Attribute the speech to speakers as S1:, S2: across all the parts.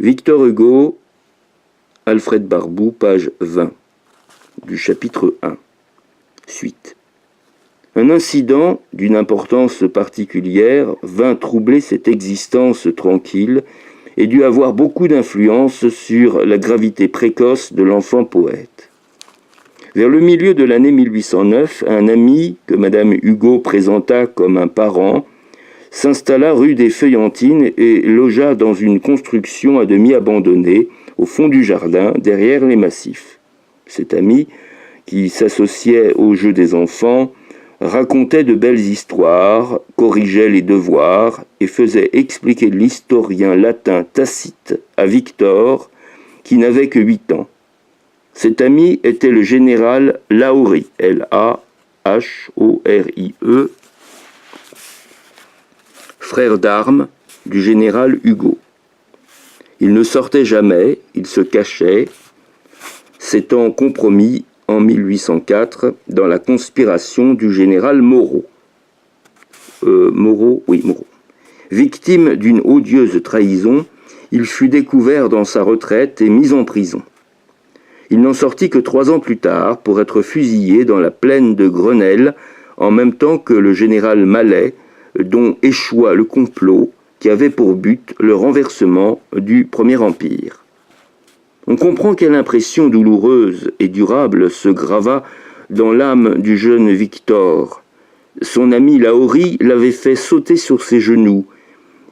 S1: Victor Hugo, Alfred Barboux, page 20, du chapitre 1. Suite. Un incident d'une importance particulière vint troubler cette existence tranquille et dut avoir beaucoup d'influence sur la gravité précoce de l'enfant poète. Vers le milieu de l'année 1809, un ami que Madame Hugo présenta comme un parent s'installa rue des Feuillantines et logea dans une construction à demi abandonnée au fond du jardin, derrière les massifs. Cet ami, qui s'associait au jeu des enfants, racontait de belles histoires, corrigeait les devoirs et faisait expliquer l'historien latin Tacite à Victor, qui n'avait que 8 ans. Cet ami était le général Lahorie, L-A-H-O-R-I-E, frère d'armes du général Hugo. Il ne sortait jamais, il se cachait, s'étant compromis en 1804 dans la conspiration du général Moreau. Moreau. Victime d'une odieuse trahison, il fut découvert dans sa retraite et mis en prison. Il n'en sortit que 3 ans plus tard pour être fusillé dans la plaine de Grenelle en même temps que le général Mallet, dont échoua le complot qui avait pour but le renversement du Premier Empire. On comprend quelle impression douloureuse et durable se grava dans l'âme du jeune Victor. Son ami Lahorie l'avait fait sauter sur ses genoux.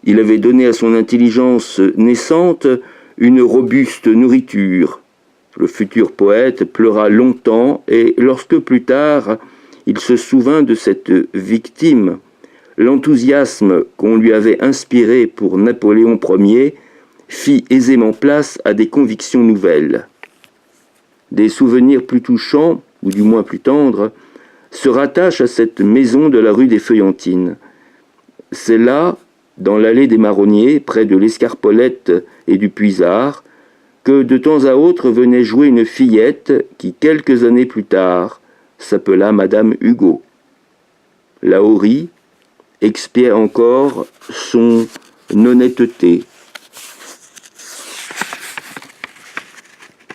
S1: Il avait donné à son intelligence naissante une robuste nourriture. Le futur poète pleura longtemps et lorsque plus tard il se souvint de cette victime, l'enthousiasme qu'on lui avait inspiré pour Napoléon Ier fit aisément place à des convictions nouvelles. Des souvenirs plus touchants, ou du moins plus tendres, se rattachent à cette maison de la rue des Feuillantines. C'est là, dans l'allée des Marronniers, près de l'Escarpolette et du Puisard, que de temps à autre venait jouer une fillette qui, quelques années plus tard, s'appela Madame Hugo. Lahorie expiait encore son honnêteté.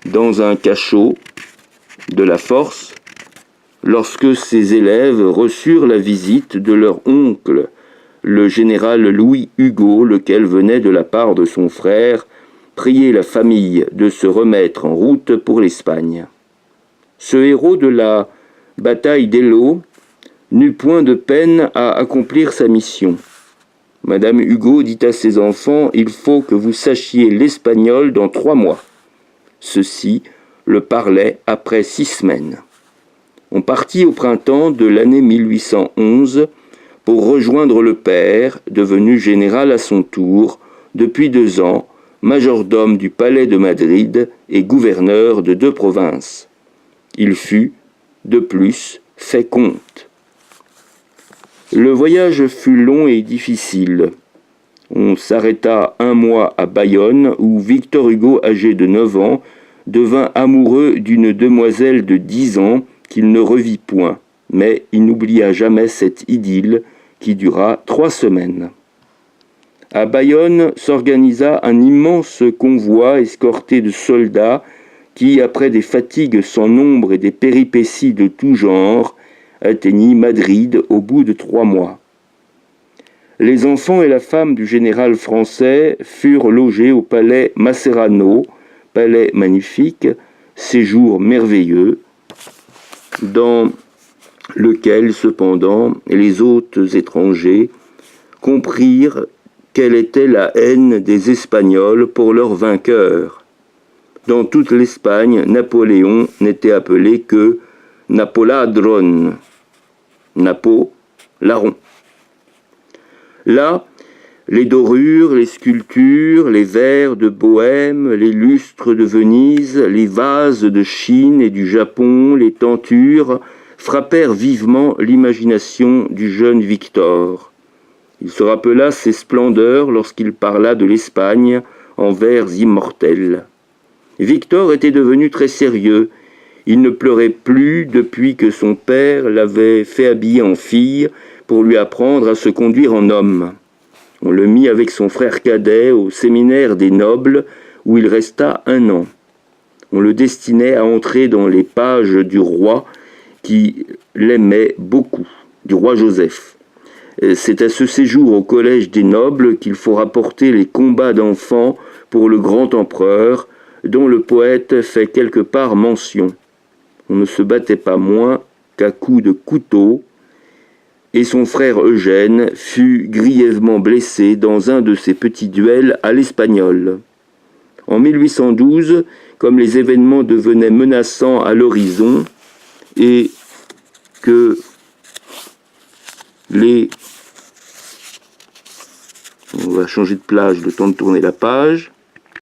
S1: Dans un cachot de la Force, lorsque ses élèves reçurent la visite de leur oncle, le général Louis Hugo, lequel venait de la part de son frère prier la famille de se remettre en route pour l'Espagne. Ce héros de la bataille d'Eylau n'eut point de peine à accomplir sa mission. Madame Hugo dit à ses enfants « Il faut que vous sachiez l'espagnol dans 3 mois. » Ceux-ci le parlaient après 6 semaines. On partit au printemps de l'année 1811 pour rejoindre le père, devenu général à son tour, depuis 2 ans, majordome du palais de Madrid et gouverneur de 2 provinces. Il fut, de plus, fait comte. Le voyage fut long et difficile. On s'arrêta 1 mois à Bayonne, où Victor Hugo, âgé de 9 ans, devint amoureux d'une demoiselle de 10 ans qu'il ne revit point, mais il n'oublia jamais cette idylle qui dura 3 semaines. À Bayonne s'organisa un immense convoi escorté de soldats qui, après des fatigues sans nombre et des péripéties de tout genre, atteignit Madrid au bout de 3 mois. Les enfants et la femme du général français furent logés au palais Mascherano, palais magnifique, séjour merveilleux, dans lequel, cependant, les hôtes étrangers comprirent quelle était la haine des Espagnols pour leurs vainqueurs. Dans toute l'Espagne, Napoléon n'était appelé que Napoladron, Napo, larron. Là, les dorures, les sculptures, les verres de Bohême, les lustres de Venise, les vases de Chine et du Japon, les tentures, frappèrent vivement l'imagination du jeune Victor. Il se rappela ses splendeurs lorsqu'il parla de l'Espagne en vers immortels. Victor était devenu très sérieux. Il ne pleurait plus depuis que son père l'avait fait habiller en fille pour lui apprendre à se conduire en homme. On le mit avec son frère cadet au séminaire des nobles, où il resta 1 an. On le destinait à entrer dans les pages du roi qui l'aimait beaucoup, du roi Joseph. C'est à ce séjour au collège des nobles qu'il faut rapporter les combats d'enfants pour le grand empereur, dont le poète fait quelque part mention. On ne se battait pas moins qu'à coups de couteau, et son frère Eugène fut grièvement blessé dans un de ces petits duels à l'espagnol. En 1812, comme les événements devenaient menaçants à l'horizon et que on va changer de page, le temps de tourner la page.